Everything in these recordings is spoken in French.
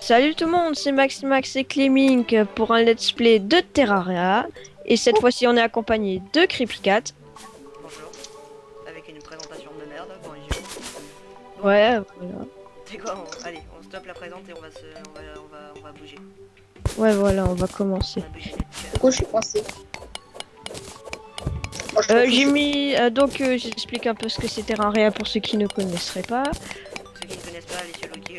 Salut tout le monde, c'est Max et Clemming pour un let's play de Terraria. Et cette fois-ci, on est accompagné de CreepyCat. Bonjour, avec une présentation de merde, bonjour. Bon, Ouais, voilà. c'est quoi, allez, on stoppe la présente et on va on va bouger. Ouais, voilà, on va commencer. On va bouger notre cœur. Pourquoi je suis coincé? Moi, je trouve que J'ai mis... j'explique un peu ce que c'est Terraria pour ceux qui ne connaisseraient pas. Ceux qui ne connaissent pas, allez sur Loki,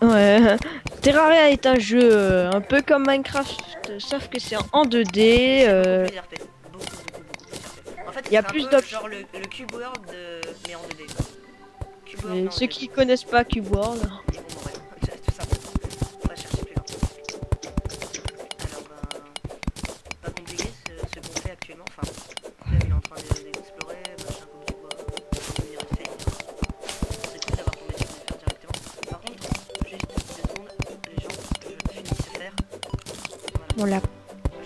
Ouais. Terraria est un jeu un peu comme Minecraft, sauf que c'est en 2D. beaucoup plus RP. Beaucoup plus RP. En fait, Il y a c'est un plus peu d'options. genre le Cube World mais en 2D. Cube World, mais en Ceux 2D. qui connaissent pas Cube World. Ils vont mourir, tout ça. On va chercher plus loin. Alors, pas compliqué ce qu'on fait actuellement. Enfin, là, il est en train d'explorer, machin comme tu vois. On dirait fake. C'est cool d'avoir ton métier de faire directement. Par contre, juste 2 secondes, les gens, je finis de faire. Bon, là.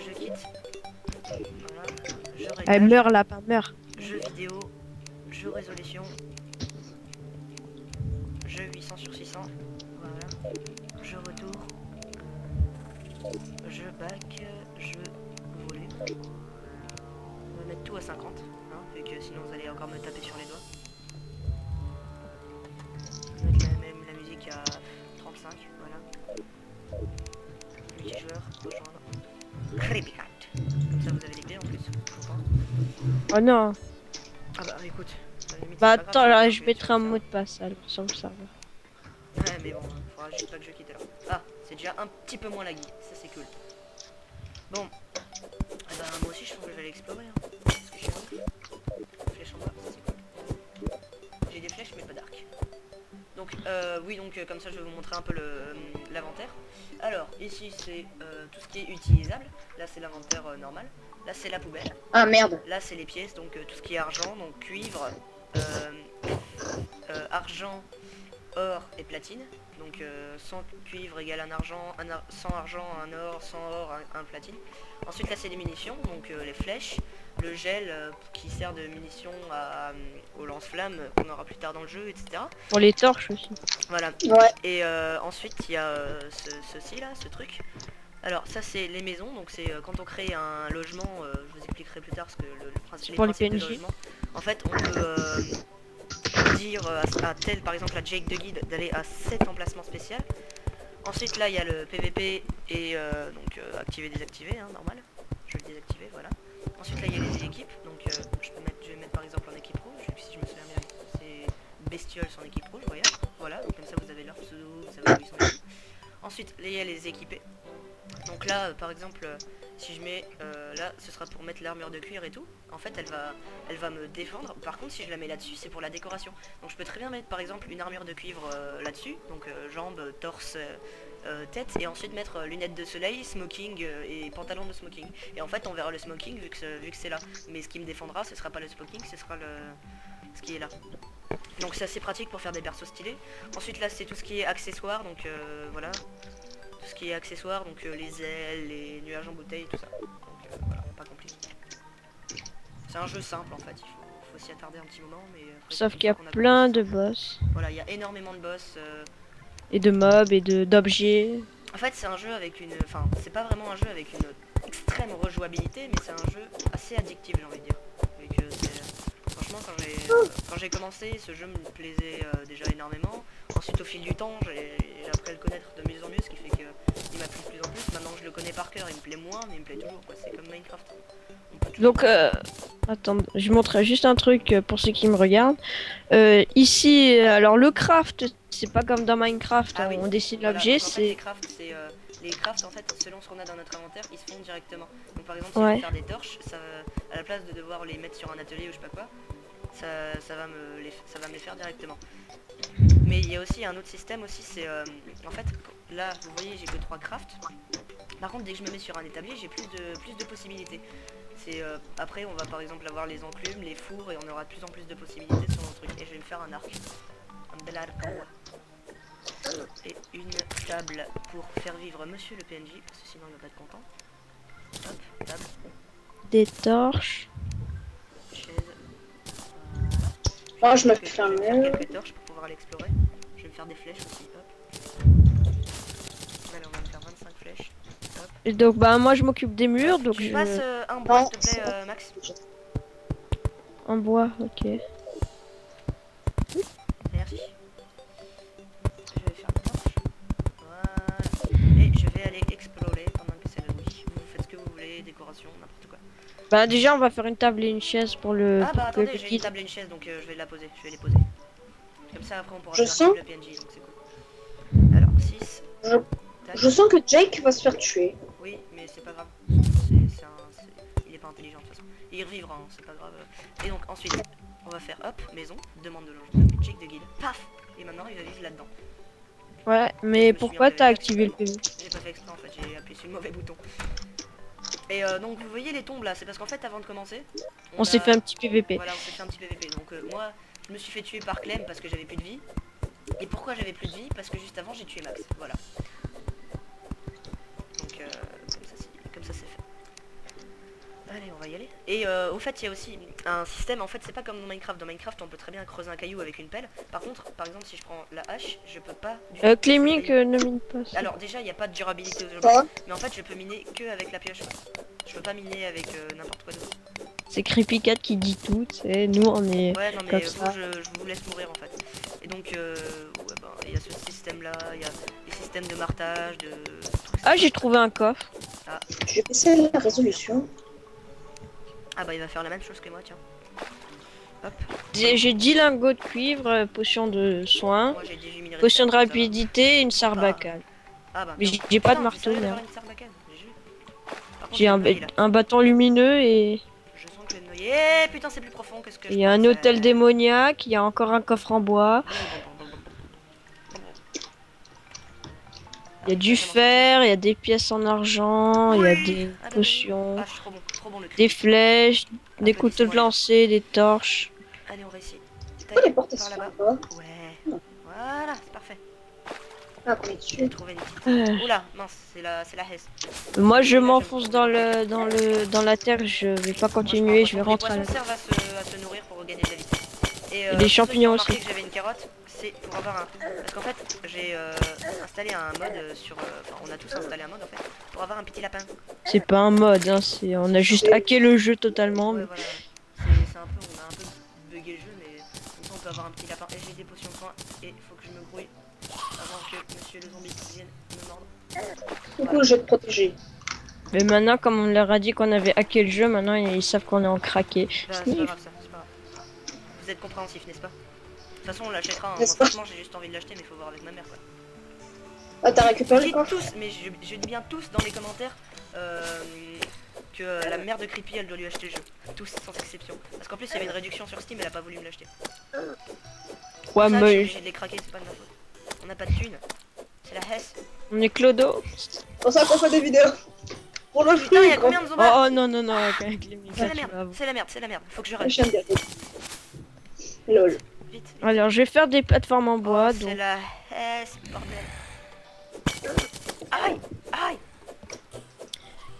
Je quitte. Voilà. Je Elle réglage. meurt là, pas meurt. Jeu vidéo. Jeu résolution. Jeu 800 sur 600. Voilà. Jeu retour. Jeu back. Jeu volume. On va mettre tout à 50. Hein, vu que sinon vous allez encore me taper sur les doigts. On va mettre même la musique à 35. Voilà. Multijoueur. Rejoindre. CreepyCat. Comme ça vous avez les clés en plus. Content. Oh non. Ah bah écoute. à la limite, Bah c'est pas attends, grave, là, je je vais mettrai sur un le mot de passe alors, sur le serveur. serveur. Ouais mais bon, faudra juste pas que je quitte alors. Ah, c'est déjà un petit peu moins laggy, ça c'est cool. Bon, eh ben, moi aussi je pense que je vais aller explorer. Hein. Parce que je suis un flèche en bas, ça c'est cool. J'ai des flèches mais pas d'arc. Donc oui, donc comme ça je vais vous montrer un peu l'inventaire. Alors ici c'est tout ce qui est utilisable. Là c'est l'inventaire normal. Là c'est la poubelle. Ah merde. Là c'est les pièces, donc tout ce qui est argent, donc cuivre, argent, or et platine. Donc 100 cuivre égale un argent, 100 argent, un or, 100 or, un platine. Ensuite là c'est les munitions, donc les flèches, le gel qui sert de munitions au lance-flammes qu'on aura plus tard dans le jeu, etc. Pour les torches aussi. Voilà. Ouais. Et ensuite il y a ceci là, ce truc. Alors ça c'est les maisons, donc c'est quand on crée un logement, je vous expliquerai plus tard ce que le principe, Pour les principes de PNJ. logement. En fait on peut dire à tel par exemple à Jake de guide d'aller à cet emplacement spécial. Ensuite là il y a le PVP et donc activer désactiver, hein, normal. Je vais le désactiver, voilà. Ensuite là il y a les équipes, donc je vais mettre par exemple en équipe rouge, si je me souviens bien c'est bestiole en équipe rouge, voilà, donc comme ça vous avez leur pseudo, vous savez où ils sont. Ensuite là il y a les équipés. Donc là par exemple si je mets là ce sera pour mettre l'armure de cuir et tout. En fait elle va me défendre. Par contre si je la mets là-dessus c'est pour la décoration. Donc je peux très bien mettre par exemple une armure de cuivre là-dessus. Donc jambes, torse, tête. Et ensuite mettre lunettes de soleil, smoking et pantalon de smoking. Et en fait on verra le smoking vu que c'est là. Mais ce qui me défendra ce sera pas le smoking, ce sera ce qui est là. Donc c'est assez pratique pour faire des persos stylés. Ensuite là c'est tout ce qui est accessoires. Donc voilà. Tout ce qui est accessoires, donc les ailes, les nuages en bouteille, tout ça. Donc voilà, pas compliqué. C'est un jeu simple en fait, il faut s'y attarder un petit moment, mais après, Sauf une qu'il y a fois qu'on plein compris de boss. ça, voilà, il y a énormément de boss. Et de mobs et d'objets. En fait, c'est un jeu avec une, enfin, c'est pas vraiment un jeu avec une extrême rejouabilité, mais c'est un jeu assez addictif, j'ai envie de dire. Vu que franchement, quand j'ai commencé, ce jeu me plaisait déjà énormément. Ensuite, au fil du temps, j'ai appris à le connaître de mieux en mieux, ce qui fait que il m'a plu de plus en plus. Maintenant que je le connais par cœur, il me plaît moins, mais il me plaît toujours. C'est comme Minecraft. Donc, attends, je montrerai juste un truc pour ceux qui me regardent. Ici, alors le craft, c'est pas comme dans Minecraft, Ah oui. on dessine Voilà, l'objet, donc en fait, les c'est... crafts, les crafts en fait, selon ce qu'on a dans notre inventaire, ils se font directement. Donc par exemple, si je Ouais. veux faire des torches, à la place de devoir les mettre sur un atelier ou je sais pas quoi, ça va me les faire directement. Mais il y a aussi un autre système aussi, c'est en fait là vous voyez j'ai que 3 crafts. Par contre dès que je me mets sur un établi j'ai plus de possibilités. C'est après on va par exemple avoir les enclumes, les fours et on aura de plus en plus de possibilités sur mon truc. Et je vais me faire un arc. Un bel arc. Et une table pour faire vivre monsieur le PNJ, parce que sinon il va pas être content. Hop, table, Des torches. chaise. Moi je me Je fais un vais faire mur. quelques torches pour pouvoir aller explorer. Je vais me faire des flèches aussi, hop. allez, on va me faire 25 flèches. Et donc bah moi je m'occupe des murs, donc Tu je... passes un bois, s'il te plaît, Max. En bois, ok. Merci. Je vais faire une torche. Voilà. Et je vais aller explorer pendant que c'est le nuit. Vous faites ce que vous voulez, décoration, n'importe quoi. Bah déjà on va faire une table et une chaise pour le... Ah bah pour que attendez, le j'ai une guide- table et une chaise, donc je vais la poser. Je vais les poser. Comme ça après on pourra Je faire sens- le PNJ, donc c'est cool. Alors, 6. Je sens que Jake va se faire tuer. Oui, mais c'est pas grave. Il est pas intelligent de toute façon. Il revivra, hein, c'est pas grave. Et donc ensuite, on va faire hop, maison, demande de logement, check de guide, paf. Et maintenant il va vivre là-dedans. Ouais, Je mais me suis pourquoi mis en t'as PVP. activé le PV? J'ai pas fait exprès en fait, j'ai appuyé sur le mauvais bouton. Et donc vous voyez les tombes là, c'est parce qu'en fait avant de commencer, On s'est fait un petit PVP. Voilà, on s'est fait un petit PVP. Donc moi, je me suis fait tuer par Clem parce que j'avais plus de vie. Et pourquoi j'avais plus de vie? Parce que juste avant j'ai tué Max. Voilà. Donc comme ça c'est fait. Allez, on va y aller. Et au fait, il y a aussi un système. En fait, c'est pas comme dans Minecraft. Dans Minecraft, on peut très bien creuser un caillou avec une pelle. Par contre, par exemple, si je prends la hache, je peux pas. Du tout Clémy creuser que ne mine pas. ça. Alors déjà, il n'y a pas de durabilité aux objets. Quoi? Mais en fait, je peux miner que avec la pioche. Je peux pas miner avec n'importe quoi d'autre. C'est CreepyCat qui dit tout, c'est nous on est... Ouais, non mais comme vous, ça. je vous laisse mourir en fait. Et donc, ouais, ben, il y a ce système là, il y a des systèmes de martage, de... Ah j'ai trouvé un coffre. J'ai baissé la résolution. Ah bah il va faire la même chose que moi, tiens. Hop, J'ai 10 lingots de cuivre, potion de soin, moi j'ai 18 minerais. potion de ça va. rapidité et une sarbacane. Ah bah, Mais bien. j'ai pas de Putain, marteau, j'essaierai là. d'avoir une sarbacane, j'ai vu. Par contre, J'ai je vais me noyer, là. un bâton lumineux et Je sens que je vais me noyer. Eh putain, c'est plus profond que ce que je il y a un pensais. hôtel démoniaque, il y a encore un coffre en bois, il y a du fer, il y a des pièces en argent, il y a des Ah, potions, Ah, je suis trop bon le cri. des flèches, des couteaux de Applaudissez-moi, les lancer, des torches. Allez, on réussit. Pourquoi les portes Par sont là-bas. là-bas? Ouais. Voilà, c'est parfait. Ah, mais J'ai tu... trouvé une petite. Euh, Oula, mince, c'est la hesse. Moi je m'enfonce dans la terre, je vais pas continuer, je vais rentrer à Les la... poissons servent à se nourrir pour gagner de la vie. Et les pour ceux qui champignons ont remarqué aussi. que j'avais une carotte, c'est pour avoir un... Parce qu'en fait, j'ai installé un mode sur... Enfin, on a tous installé un mode en fait, pour avoir un petit lapin. C'est pas un mode, hein, on a juste hacké le jeu totalement. Ouais, mais- voilà. C'est un peu... On a un peu bugué le jeu, mais comme ça on peut avoir un petit lapin. Et j'ai des potions de soin, et il faut que je me grouille avant que monsieur le zombie vienne me mordre. Du coup, je vais te protéger. Mais maintenant, comme on leur a dit qu'on avait hacké le jeu, maintenant ils savent qu'on est en craqué. Bah, c'est pas grave ça, c'est pas grave. Vous êtes compréhensif, n'est-ce pas? De toute façon, on l'achètera. Hein. Moi, N'est-ce pas? franchement, j'ai juste envie de l'acheter, mais il faut voir avec ma mère, quoi. Ah, t'as récupéré le Dites coffre? tous, mais je dis bien tous dans les commentaires que la mère de Creepy, elle doit lui acheter le jeu. Tous, sans exception. Parce qu'en plus, il y avait une réduction sur Steam, elle a pas voulu me l'acheter. Ouais, Ça, je suis mais obligé de les craquer, c'est pas de ma faute. On n'a pas de thunes. C'est la hesse. on est clodo. C'est pour ça qu'on fait des vidéos. Pour le Putain, il y a jeu, combien de zombies? Oh, oh, non, non, non, avec les C'est la tu merde, vas voir. c'est la merde, c'est la merde. Faut que je Je reste. viens de dire. Lol. Vite, vite. Alors, je vais faire des plateformes en bois. Oh, donc... c'est la hesse, bordel. Aïe, aïe.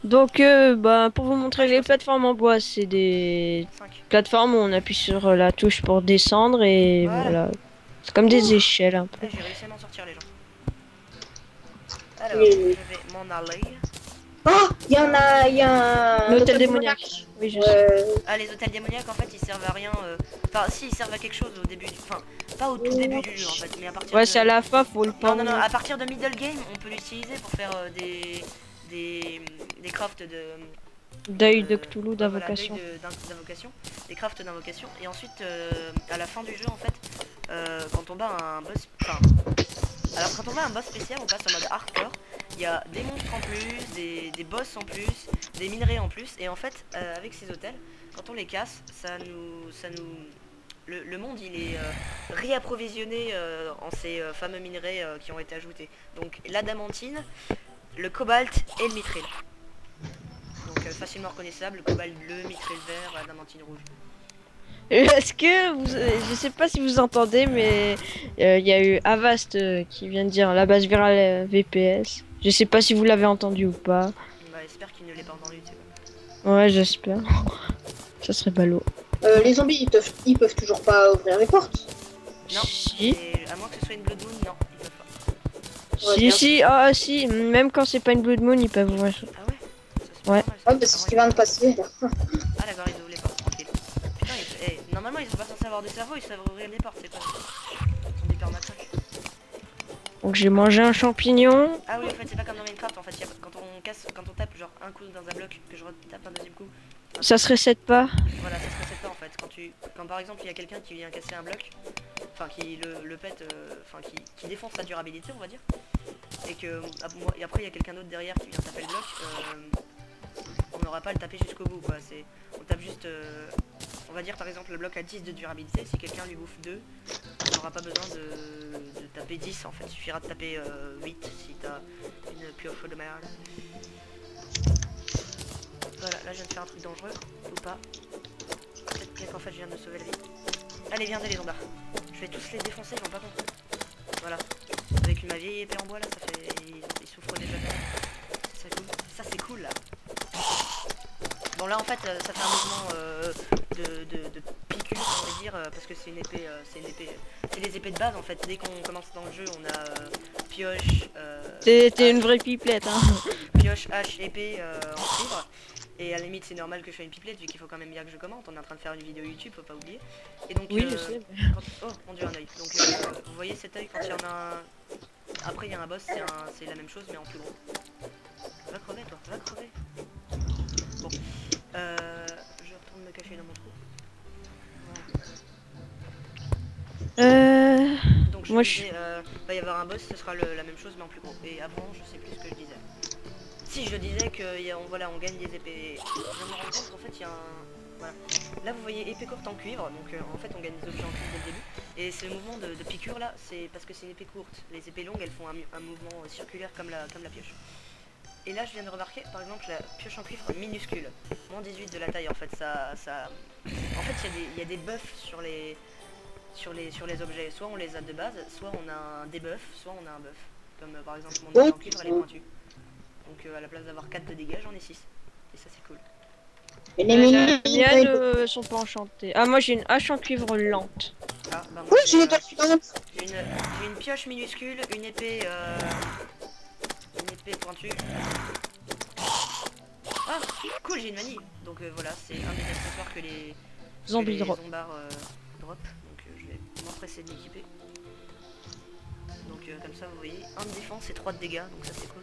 Donc, bah, pour vous montrer les plateformes en bois, c'est des 5. plateformes où on appuie sur la touche pour descendre et Voilà. voilà. C'est comme des échelles un peu. J'ai réussi à m'en sortir, les gens. Alors, Oui, je oui. vais m'en aller. Ah, il y en a, il y a un... L'hôtel démoniaque. Oui, je sais. Ouais. Ah, les hôtels démoniaques, en fait, ils servent à rien. Enfin, si, ils servent à quelque chose au début du... Enfin, pas au tout début du jeu, en fait, mais à partir Ouais, de... c'est à la fin, faut le Non, prendre. non, non, à partir de middle game, on peut l'utiliser pour faire des crafts de... D'œil de Cthulhu voilà, d'invocation. d'œil d'invocation, des crafts d'invocation. Et ensuite, à la fin du jeu, en fait, quand on bat un boss... Enfin, alors quand on bat un boss spécial, on passe en mode hardcore. Il y a des monstres en plus, des boss en plus, des minerais en plus. Et en fait, avec ces hôtels, quand on les casse, le monde, il est réapprovisionné en ces fameux minerais qui ont été ajoutés. Donc l'adamantine, le cobalt et le mithril. Donc facilement reconnaissable, le cobalt bleu, mithril vert, l'adamantine rouge. Est-ce que vous, je sais pas si vous entendez, mais il y a eu Avast qui vient de dire la base virale VPS. Je sais pas si vous l'avez entendu ou pas. Bah j'espère qu'il ne l'ait pas entendu, tu sais. Ouais, j'espère. Ça serait ballot. Les zombies, ils peuvent toujours pas ouvrir les portes. Non. Si. Et à moins que ce soit une Blood Moon, non, ils peuvent pas. Si, même quand c'est pas une Blood Moon, ils peuvent ouvrir. Ah ouais. Ça, c'est Ouais. pas mal, ça. Ouais, bah, c'est ce qui vient de passer. Là. Ah d'accord, ils ouvrent les portes, tranquille. Putain, normalement ils sont pas censés avoir des cerveaux, ils savent ouvrir les portes, c'est quoi? Ils sont des permatraques. Donc j'ai mangé un champignon. Ah oui, en fait, c'est pas comme dans Minecraft, en fait, quand on tape genre un coup dans un bloc, que je retape un deuxième coup, Ça se reset pas. voilà, ça se reset pas en fait. Quand par exemple il y a quelqu'un qui vient casser un bloc, enfin qui le pète, enfin qui défonce sa durabilité, on va dire, et que et après il y a quelqu'un d'autre derrière qui vient taper le bloc, on n'aura pas à le taper jusqu'au bout quoi. On tape juste, on va dire par exemple le bloc a 10 de durabilité, si quelqu'un lui bouffe 2, on n'aura pas besoin de taper 10 en fait, il suffira de taper 8 si t'as une pioche de merde. Voilà, là je viens de faire un truc dangereux, ou pas. Peut-être qu'en fait je viens de me sauver la vie. Allez, viens les zombards. Je vais tous les défoncer, ils vont pas comprendre. Voilà. Avec ma vieille épée en bois là, ça fait. Ils souffrent déjà. C'est cool. Ça c'est cool là. Bon là en fait ça fait un mouvement de piqûre on va dire parce que c'est une épée, c'est les épées de base en fait. Dès qu'on commence dans le jeu on a pioche. T'es une vraie pipelette hein. Pioche, hache, épée en cuivre. Et à la limite c'est normal que je fasse une pipelette vu qu'il faut quand même bien que je commente, on est en train de faire une vidéo YouTube, faut pas oublier. Et donc Oui je sais. oh mon dieu un œil. Donc vous voyez cet œil quand il y en a un. Après il y a un boss, c'est la même chose mais en plus gros. Va crever toi, va crever. Bon. Je retourne me cacher dans mon trou. Donc je disais, va y avoir un boss, ce sera la même chose mais en plus gros. Et avant je sais plus ce que je disais. Si je disais que voilà, on gagne des épées. Je me rends compte qu'en fait il y a un. Voilà. Là vous voyez épée courte en cuivre, donc en fait on gagne des objets en cuivre dès le début. Et ce mouvement de piqûre là, c'est parce que c'est une épée courte. Les épées longues elles font un mouvement circulaire comme la pioche. Et là je viens de remarquer par exemple la pioche en cuivre minuscule. Moins 18 de la taille en fait ça. En fait il y a des buffs sur les objets. Soit on les a de base, soit on a un debuff, soit on a un buff. Comme par exemple mon épée en cuivre elle est pointue. Donc à la place d'avoir 4 de dégâts, j'en ai 6. Et ça c'est cool. Et les miennes ne sont pas enchantées. Ah moi j'ai une hache en cuivre lente. Ah bah moi oui, j'ai j'ai une pioche minuscule, une épée pointue. Ah cool, j'ai une manie. Donc voilà, c'est un des accessoires que les Zombies drop. zombards drop. Donc je vais m'empresser de l'équiper. Donc comme ça vous voyez, 1 de défense et 3 de dégâts, donc ça c'est cool.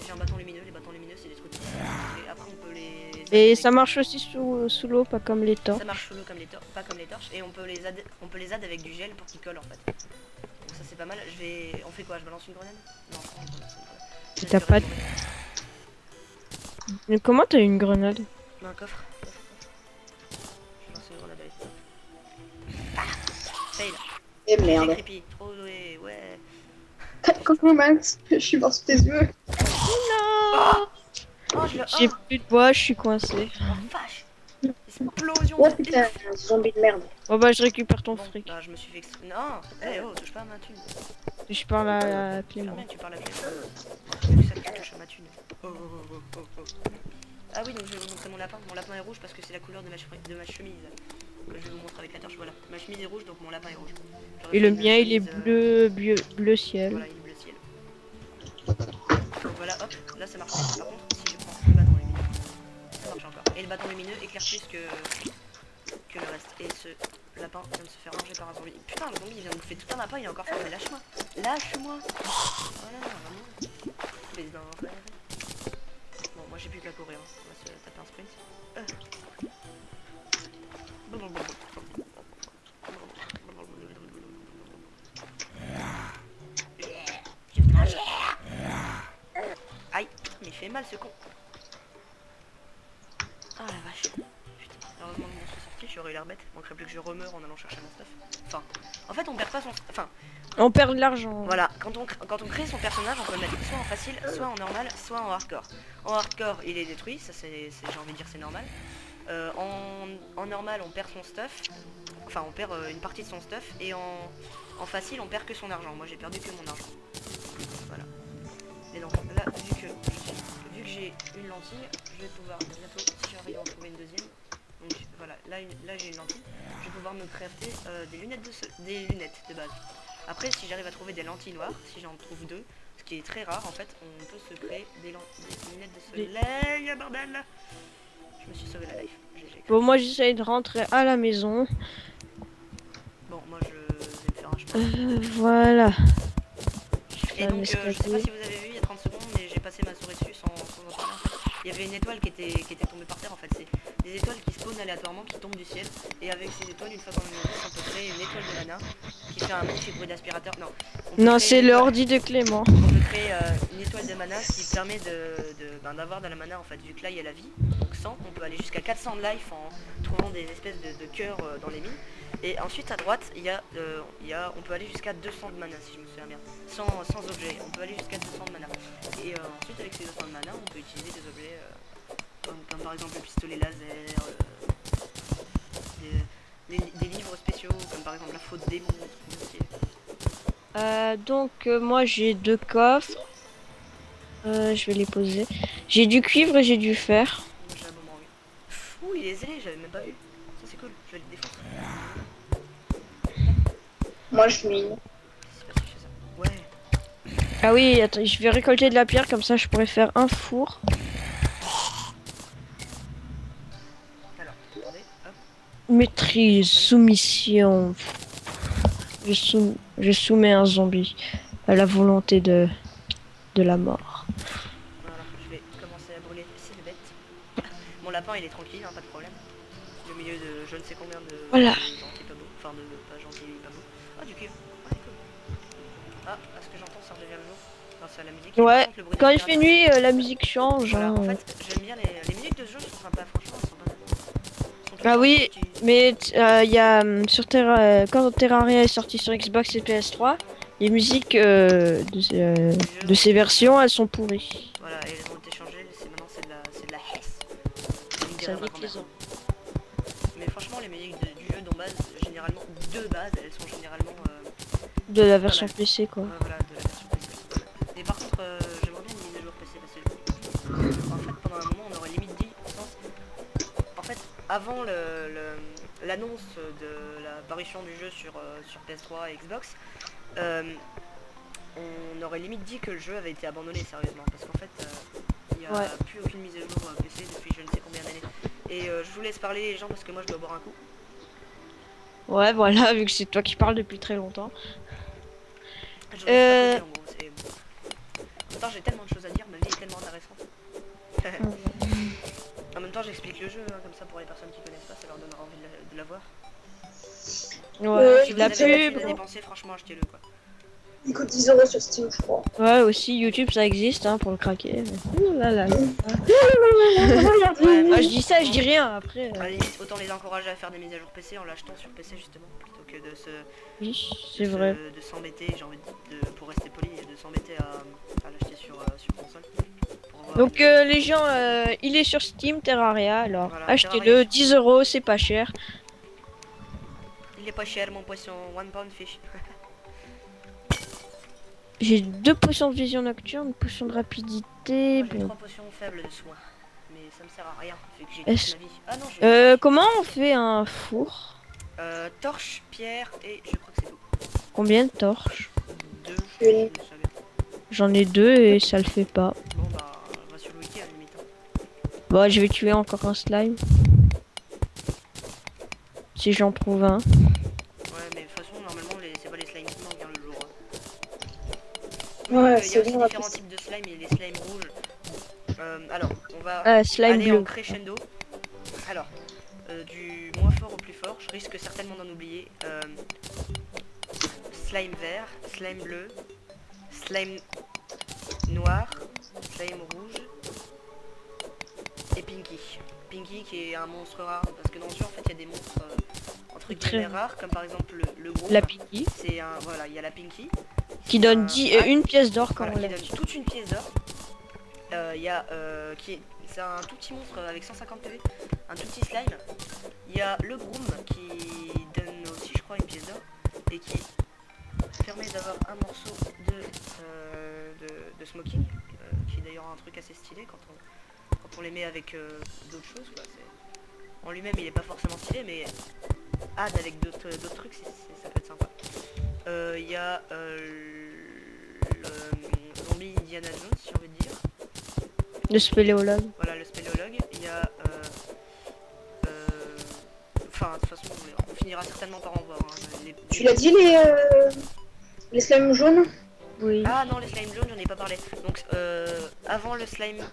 J'ai un bâton lumineux, les bâtons lumineux c'est des trucs. Et après on peut les. Et ça marche aussi sous l'eau, pas comme les torches. Ça marche sous l'eau comme pas comme les torches. Et on peut les add avec du gel pour qu'ils collent en fait. Donc ça c'est pas mal. On fait quoi? Je balance une grenade? Non, je balance une grenade. T'as pas de... Mais comment t'as une grenade? Un coffre. Je lance une grenade avec. Ah fail. Et merde. Creepy. Trop doué, ouais. Coucou Max, je suis mort sous tes yeux. Non. Oh, je le. J'ai plus de bois, je suis coincé. Oh vache. Explosion Oh de putain, un zombie de merde. Oh bah je récupère ton Bon, fric. bah, je me suis fait non. Eh oh, touche pas à ma thune. Je parle à Clément. Bien, tu parles à Clément. Ça que tu touches à ma thune. Oh, oh, oh, oh, oh. Ah oui, donc je vais vous montrer mon lapin. Mon lapin est rouge parce que c'est la couleur de ma chemise. Je vais vous montrer avec la torche, voilà. Ma chemise est rouge, donc mon lapin est rouge. Et le mien il est bleu ciel. Voilà, il est bleu ciel. Donc voilà, hop, là ça marche. Par contre, si je prends le bâton lumineux, ça marche encore. Et le bâton lumineux éclaire plus que le reste. Et ce lapin vient de se faire manger par un zombie. Putain, le zombie il vient de bouffer tout un lapin, il est encore fort, mais lâche-moi. Lâche-moi. Voilà, vraiment. Mais d'un frère. Bon, moi j'ai plus qu'à courir. On va se taper un sprint. Aïe, mais il fait mal ce con. Ah la vache. Putain, heureusement que je suis sorti, j'aurais eu l'air bête. Il manquerait plus que je remeure en allant chercher mon stuff. Enfin, en fait on perd pas son... Enfin... On perd de l'argent. Voilà, quand on crée son personnage, on peut le mettre soit en facile, soit en normal, soit en hardcore. En hardcore, il est détruit, ça c'est j'ai envie de dire c'est normal. En normal, on perd son stuff. Enfin, on perd une partie de son stuff. Et en facile, on perd que son argent. Moi, j'ai perdu que mon argent. Voilà. Et donc, là, vu que j'ai une lentille, je vais pouvoir bientôt, si j'arrive à en trouver une deuxième. Donc, voilà, là j'ai une lentille. Je vais pouvoir me crafter des lunettes de base. Après, si j'arrive à trouver des lentilles noires, si j'en trouve 2, ce qui est très rare en fait, on peut se créer des lunettes de soleil, bordel. Je me suis sauvé la life. GG. Bon, moi j'essaye de rentrer à la maison. Bon, moi je vais me faire un chemin. Voilà. Et donc, je sais pas si vous avez vu il y a 30 secondes, mais j'ai passé ma souris dessus sans en parler en fait. Il y avait une étoile qui était tombée par terre en fait. C'est des étoiles qui spawnent aléatoirement, qui tombent du ciel. Et avec ces étoiles, une fois qu'on les a, on peut créer une étoile de mana qui fait un magnifique bruit d'aspirateur. Non, Non, c'est l'ordi de Clément. on peut créer une étoile de mana qui permet d'avoir de la mana en fait. Vu que là il y a la vie, donc 100, on peut aller jusqu'à 400 de life en trouvant des espèces de cœurs dans les mines. Et ensuite à droite, on peut aller jusqu'à 200 de mana si je me souviens bien, sans objet. On peut aller jusqu'à 200 de mana. Et ensuite avec ces 200 de mana, on peut utiliser des objets comme par exemple le pistolet laser, des livres spéciaux comme par exemple la faute démon. Donc moi j'ai 2 coffres. Je vais les poser. J'ai du cuivre et j'ai du fer. J'ai un moment vu. Ouh, il est zélé, j'avais même pas vu. Ça c'est cool, je vais le défoncer. Moi, je mine. C'est pas si je fais ça. Ouais. Ah oui, attends, je vais récolter de la pierre comme ça je pourrais faire un four. Alors, attendez, hop. Maîtrise, soumission. Je soumets un zombie à la volonté de la mort. Voilà, je vais commencer à brûler ces bêtes. Mon lapin il est tranquille, hein, pas de problème. Au milieu de je ne sais combien de Voilà. gentils pas beaux. Enfin de pas gentils pas beaux. Ah du cuivre. Ouais, cool. Ah, à ce que j'entends ça redevient le jour. Grâce à la musique. Et Ouais, par contre, le bruit quand il d'aspirateur- fait nuit, la musique change. Voilà, Hein. en fait j'aime bien les musiques de ce jeu, je trouve sympa, franchement elles sont pas mal. Elles sont Ah toutes oui, petites. mais il y a sur quand Terraria est sorti sur Xbox et PS3, les musiques de ces versions, elles sont pourries. Voilà, et elles ont été changées, maintenant c'est de la hesse. Comme dirait Ça ma nique les grand-mère. ans. Mais franchement les musiques du jeu de base, généralement de base, elles sont généralement De la version PC quoi. voilà, de la version PC. Et par contre, j'aimerais bien une mise à jour PC parce que en fait, pendant un moment, on aurait limite dit, en fait, avant l'annonce de l'apparition du jeu sur PS3 et Xbox, on aurait limite dit que le jeu avait été abandonné sérieusement parce qu'en fait, il n'y a Ouais. plus aucune mise à jour PC depuis je ne sais combien d'années. Et je vous laisse parler les gens parce que moi je dois boire un coup. Ouais, voilà, vu que c'est toi qui parles depuis très longtemps. Je vous laisse pas causer, en gros, en même temps, j'ai tellement de choses à dire, ma vie est tellement intéressante. En même temps, j'explique le jeu, hein, comme ça pour les personnes qui connaissent pas, ça leur donnera envie de la voir. Ouais, Si vous la avez la thune pub. à dépenser, franchement, achetez-le quoi. Il coûte 10 € sur Steam, je crois. Ouais, aussi YouTube ça existe hein, pour le craquer. Ouh là là là. Ouais, Ah, je dis ça, je dis rien après. à la limite, autant les encourager à faire des mises à jour PC en l'achetant sur PC justement, plutôt que de se Oui, c'est vrai. de s'embêter, j'ai envie pour rester poli, de s'embêter à l'acheter sur console. Pour avoir Donc une- les gens, il est sur Steam Terraria, alors Voilà, achetez-le, Terraria. 10 €, c'est pas cher. Il est pas cher mon poisson, 1 pound fish. J'ai 2 potions de vision nocturne, une potion de rapidité. Moi, j'ai Bon. 3 potions faibles de soins, mais ça me sert à rien, vu que j'ai Est-ce- toute ma vie. Ah non, je Comment on fait un four? torche, pierre et je crois que c'est tout. Combien de torches? 2, Une. je me souviens. J'en ai 2 et ça le fait pas. Bon bah, on va sur le wiki à la limite. Hein. Bon, je vais tuer encore un slime. Si j'en trouve un. Ouais, mais de toute façon, normalement, c'est pas les slimes qui manquent hein, le jour. Ouais, Il y a c'est aussi bien, différents types de slime, il y a les slimes rouges. Alors, on va Slime aller en bleu. crescendo. Alors, du moins fort au plus fort, je risque certainement d'en oublier. Slime vert, slime bleu, slime noir, slime rouge et Pinky. Pinky qui est un monstre rare parce que dans le jeu en fait il y a des monstres entre Très guillemets rares comme par exemple le gros. La Pinky. C'est un voilà, il y a la Pinky Qui donne un- une pièce d'or quand voilà, on qui l'a. donne toute une pièce d'or. Il y a c'est un tout petit monstre avec 150 PV, un tout petit slime. Il y a le groom qui donne aussi je crois une pièce d'or et qui permet d'avoir un morceau de smoking, qui est d'ailleurs un truc assez stylé quand on les met avec d'autres choses quoi. En lui-même il est pas forcément stylé mais add avec d'autres trucs ça peut être sympa. Il y a le zombie Indiana Jones, si on veut dire. Le spéléologue. Voilà, le spéléologue. Il y a... Enfin, de toute façon, on finira certainement par en voir. Hein, Tu l'as dit, les slimes jaunes? Oui. Ah non, les slime jaunes, j'en ai pas parlé. Donc, avant le slime...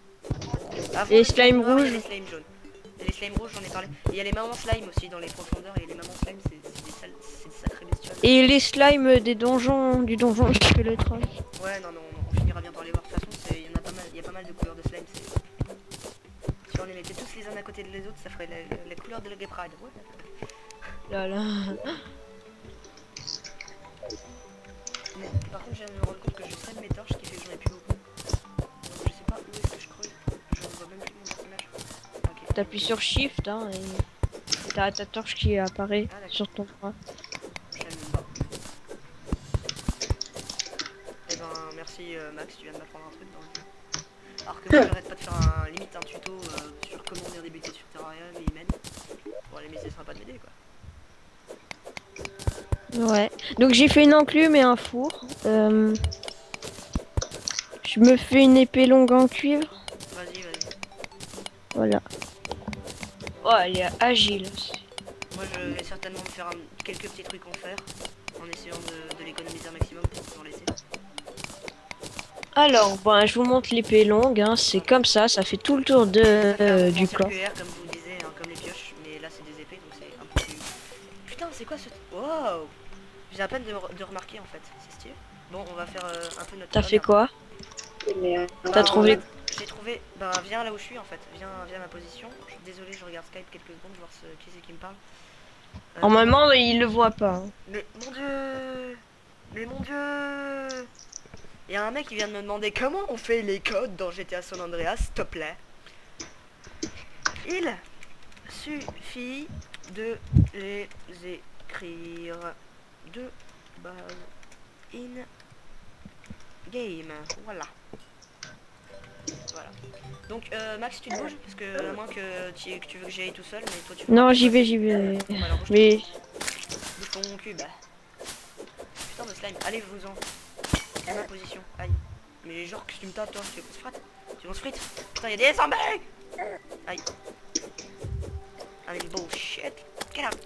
Avant Et le slime noir, il y a rouge. les slime jaunes. Et les slime rouges, j'en ai parlé. Et il y a les mamans slime aussi dans les profondeurs. Et les mamans slime, c'est des sacrés bestioles. Et les slimes des donjons, du donjon Spélétron. Ouais, non, on finira bien par les voir. De toute façon, il y en a pas mal, il y a pas mal de couleurs de slime. Si on les mettait tous les uns à côté de les autres, ça ferait la couleur de la Gay Pride. Ouais. Là là. Mais, par contre, je viens de me rendre compte que je traîne mes torches, ce qui fait que j'en ai plus beaucoup. Donc, je sais pas où est-ce que je creuse. Je ne vois même plus mon personnage. Ok. T'appuies sur Shift hein, et t'as ta torche qui apparaît Ah, d'accord. sur ton bras. Je savais même pas. Eh ben, merci Max, tu viens de m'apprendre un truc dans le jeu. Alors que moi, j'arrête pas de faire limite un tuto sur comment bien débuter sur Terraria, mais il m'aide. Bon, allez, mais c'est sympa de m'aider quoi. Ouais. Donc j'ai fait une enclume et un four. Je me fais une épée longue en cuivre. Vas-y, vas-y. Voilà. Oh, elle est agile. Moi, je vais certainement me faire quelques petits trucs en fer. En essayant de l'économiser un maximum pour en laisser. Alors, bon, je vous montre l'épée longue. Hein. C'est comme ça fait tout le tour de, du corps. circulaire, comme vous le disiez, hein, comme les pioches. Mais là, c'est des épées, donc c'est un peu plus... Putain, c'est quoi ce... Wow. J'ai à peine de remarquer, en fait. C'est stylé. Bon, on va faire un peu notre... T'as fait quoi? T'as trouvé... En fait, j'ai trouvé... Bah, viens là où je suis, en fait. Viens à ma position. Désolé, je regarde Skype quelques secondes, voir qui c'est qui me parle. Normalement, il le voit pas. Hein. Mais mon dieu! Mais mon dieu! Il y a un mec qui vient de me demander comment on fait les codes dans GTA San Andreas, s'il te plaît. Il suffit de les écrire de base in game. Voilà. Voilà. Donc Max, tu te bouges parce que à moins que tu veux que j'y aille tout seul, mais toi tu... Non, j'y vais. Bon, alors, Mais... bouge ton cul, bah. Putain de slime, allez vous-en. À ma position, aïe. Mais genre que tu me tapes toi, tu veux qu'on se frappe? Tu veux qu'on se frite? Putain, y'a des zombies! Aïe. Allez, bullshit. Get out.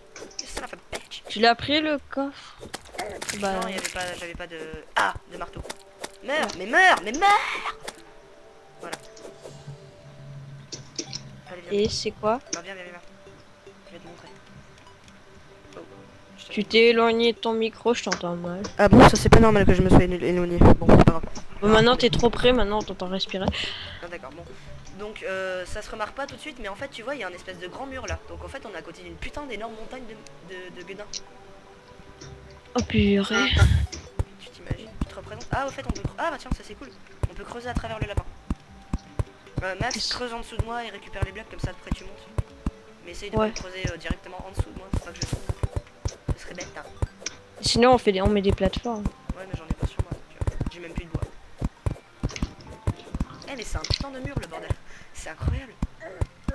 You son of a bitch. Tu l'as pris le coffre? Bah... Non, j'avais pas de... Ah, de marteau. Meurs, mais meurs, mais meurs! Voilà. Allez, viens. Et c'est quoi? Bah, viens. Je vais te montrer. Oh. Tu t'es éloigné de ton micro, je t'entends mal. Ah bon, ça c'est pas normal que je me sois éloigné. Bon, c'est pas grave. Bon, maintenant t'es trop près, maintenant on t'entend respirer. Ah, d'accord, bon. Donc ça se remarque pas tout de suite, mais en fait tu vois il y a un espèce de grand mur là. Donc en fait on est à côté d'une putain d'énorme montagne de gueudins. Oh purée. Tu t'imagines, tu te représentes. Ah au fait on peut... Ah bah tiens ça c'est cool. On peut creuser à travers le lapin. Max creuse en dessous de moi et récupère les blocs comme ça après tu montes. Mais essaye de pas creuser directement en dessous de moi, faut pas que je tombe. Ce serait bête hein. Sinon on met des plateformes. Ouais mais j'en ai pas sur moi donc j'ai même plus de bois. Eh mais c'est un putain de mur le bordel. C'est incroyable.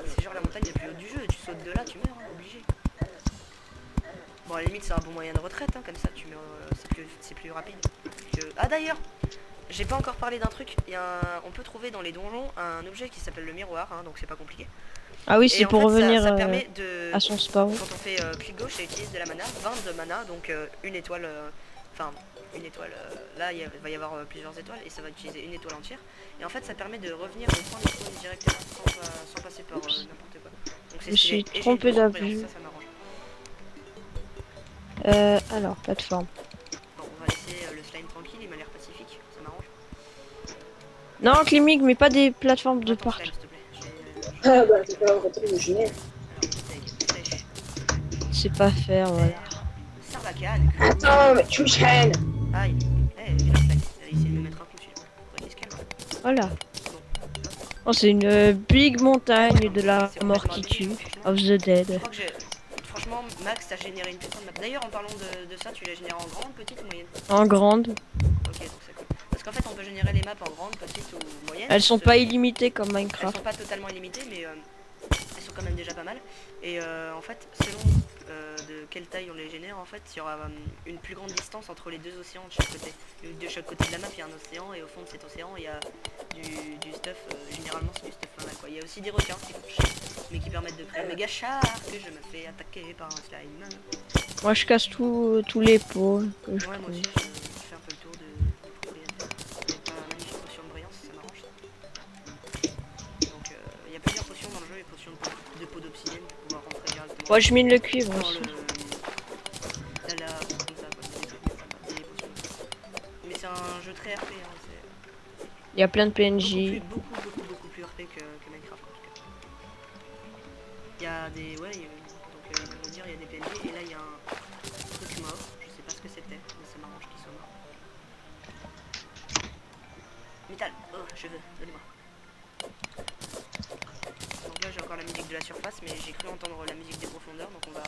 C'est genre la montagne la plus haute du jeu. Tu sautes de là, tu meurs, hein, obligé. Bon à la limite c'est un bon moyen de retraite, hein, comme ça tu meurs, c'est plus rapide. Ah d'ailleurs, j'ai pas encore parlé d'un truc. On peut trouver dans les donjons un objet qui s'appelle le miroir, hein, donc c'est pas compliqué. Ah oui, c'est pour revenir ça permet à son spawn. Quand on fait clic gauche, ça utilise de la mana, 20 de mana, donc une étoile, enfin une étoile, là il va y avoir plusieurs étoiles et ça va utiliser une étoile entière. Et en fait ça permet de revenir au point de spawn directement sans passer par n'importe quoi. Donc c'est Je suis trompé d'avis. Ça m'arrange. Alors, plateforme. Bon, on va laisser le slime tranquille, il m'a l'air pacifique, ça m'arrange. Non, Climig, mais pas des plateformes de Attends, partout. slime, s'il te plaît. Ah bah t'es pas arrêté d'imaginer. Alors, sèche. C'est pas faire, voilà. Sarbacane. Attends, mais tu me chaînes. Aïe. Eh, viens slime. Il a essayé de me mettre un coup dessus. Faudrait qu'il se calme. Voilà. Oh, c'est une big montagne de la mort qui tue. Of the Dead. Je crois que franchement, Max, t'as généré une putain de map. D'ailleurs, en parlant de ça, tu l'as généré en grande, petite ou moyenne? En grande. Ok, donc c'est cool. Parce qu'en fait, on peut générer les maps en grande, petite ou moyenne. Elles sont pas illimitées comme Elles Minecraft. sont pas totalement illimitées, mais elles sont quand même déjà pas mal. Et en fait, selon de quelle taille on les génère en fait, il y aura une plus grande distance entre les deux océans de chaque côté. De chaque côté de la map il y a un océan et au fond de cet océan il y a du stuff, généralement c'est du stuff là quoi. Il y a aussi des requins qui font chier, mais qui permettent de créer un méga shark que je me fais attaquer par un slime. Moi je casse tous les pots que je Ouais moi trouve. aussi je fais un peu le tour du propriétaire. J'ai pas une magnifique potion de brillance, ça m'arrange ça. Donc il y a plusieurs potions dans le jeu, et potions de peau d'obsidienne pour pouvoir rentrer directement. Moi je mine le cuivre Dans aussi. la lave, comme ça, quoi. C'est des potions. Mais c'est un jeu très RP, hein. C'est Il y a plein de PNJ. beaucoup plus RP que Minecraft en tout cas. Il y a des. Ouais, donc ils vont vous dire, il y a des PNJ, et là il y a un truc mort. Je sais pas ce que c'était, mais ça m'arrange qu'il soit mort. Métal, oh, je veux, donnez-moi. Donc là j'ai encore la musique de la surface, mais j'ai cru entendre la musique des profondeurs, donc on va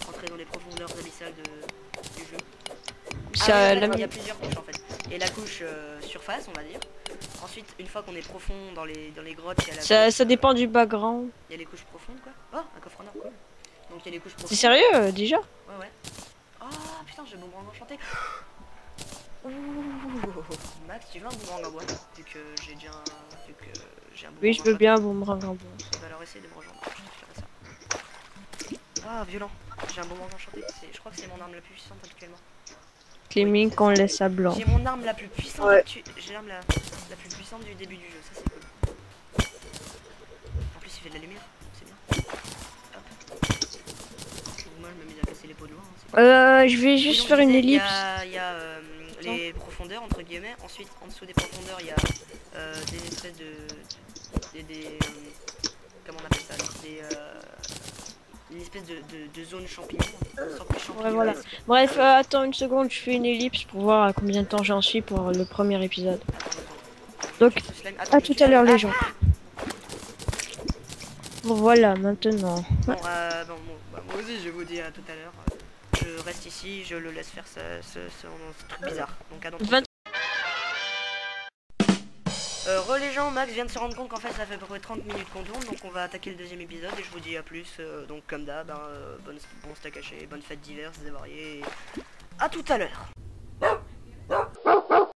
rentrer dans les profondeurs abyssales du jeu. Ça, Oui, en fait, la- il y a plusieurs couches en fait. Et la couche surface, on va dire. Ensuite, une fois qu'on est profond dans les grottes, il y a la couche, ça dépend du background. il y a les couches profondes quoi. Oh, un coffre en or, cool. Donc il y a les couches profondes. C'est sérieux déjà? Ouais, ouais. Oh putain, j'ai un boomerang enchanté. Ouh, Max, tu veux un boomerang en bois? Vu que j'ai déjà vu que j'ai un boomerang Oui, je veux enchanté. bien boomerang en bois. Bah alors essaye de me rejoindre, je te ferai ça. Ah, violent. J'ai un boomerang enchanté. Je crois que c'est mon arme la plus puissante actuellement. Cléming c'est qu'on ça. laisse à blanc. J'ai mon arme la plus puissante Ouais. j'ai l'arme la plus puissante du début du jeu, ça c'est cool. En plus il fait de la lumière, c'est bien. Hop. Donc moi je me mets à casser les pots de loin. Hein, Je vais oui, juste donc, faire je une disais, ellipse. Il y a les profondeurs entre guillemets, ensuite en dessous des profondeurs il y a des espèces des comment on appelle ça, une espèce de zone champignon, une sorte de champignon. Ouais, voilà. Bref, attends une seconde, je fais une ellipse pour voir à combien de temps j'en suis pour le premier épisode. Donc, à tout à l'heure les gens. Bon, voilà, maintenant. Bon, moi aussi je vous dis à tout à l'heure. Je reste ici, je le laisse faire ce truc bizarre. Donc à dans 20... les gens, Max vient de se rendre compte qu'en fait ça fait à peu près 30 minutes qu'on tourne, donc on va attaquer le deuxième épisode et je vous dis à plus. Donc comme d'hab, bon steak haché, bonne fête diverses et variées. À tout à l'heure.